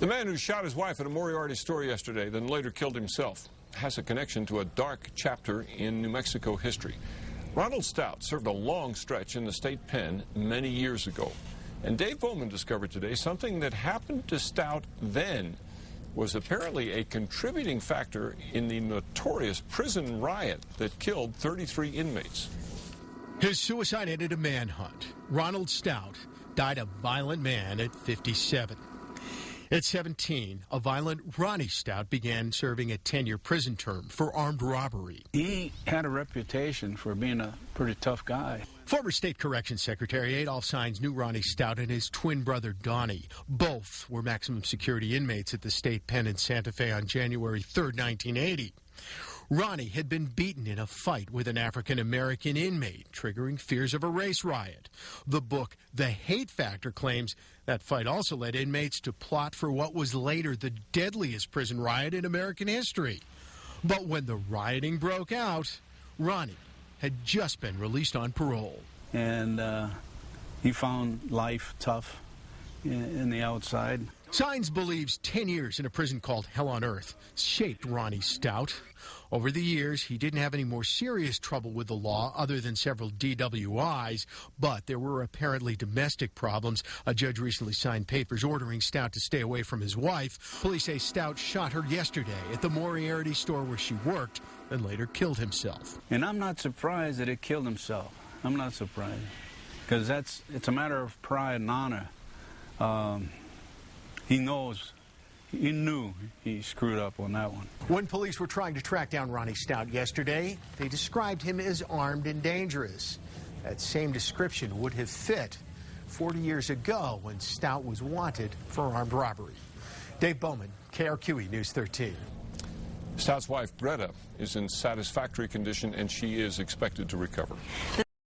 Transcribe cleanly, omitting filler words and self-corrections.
The man who shot his wife at a Moriarty store yesterday, then later killed himself, has a connection to a dark chapter in New Mexico history. Ronald Stout served a long stretch in the state pen many years ago. And Dave Bowman discovered today something that happened to Stout then was apparently a contributing factor in the notorious prison riot that killed 33 inmates. His suicide ended a manhunt. Ronald Stout died a violent man at 57. At 17, a violent Ronnie Stout began serving a 10-year prison term for armed robbery. He had a reputation for being a pretty tough guy. Former State Corrections Secretary Adolph Sines knew Ronnie Stout and his twin brother Donnie. Both were maximum security inmates at the state pen in Santa Fe on January 3, 1980. Ronnie had been beaten in a fight with an African-American inmate, triggering fears of a race riot. The book, The Hate Factor, claims that fight also led inmates to plot for what was later the deadliest prison riot in American history. But when the rioting broke out, Ronnie had just been released on parole. And he found life tough in the outside. Sines believes 10 years in a prison called Hell on Earth shaped Ronnie Stout. Over the years, he didn't have any more serious trouble with the law other than several DWIs, but there were apparently domestic problems. A judge recently signed papers ordering Stout to stay away from his wife. Police say Stout shot her yesterday at the Moriarty store where she worked and later killed himself. And I'm not surprised that it killed himself. I'm not surprised, because it's a matter of pride and honor. He knew he screwed up on that one. When police were trying to track down Ronnie Stout yesterday, they described him as armed and dangerous. That same description would have fit 40 years ago when Stout was wanted for armed robbery. Dave Bowman, KRQE News 13. Stout's wife, Greta, is in satisfactory condition, and she is expected to recover.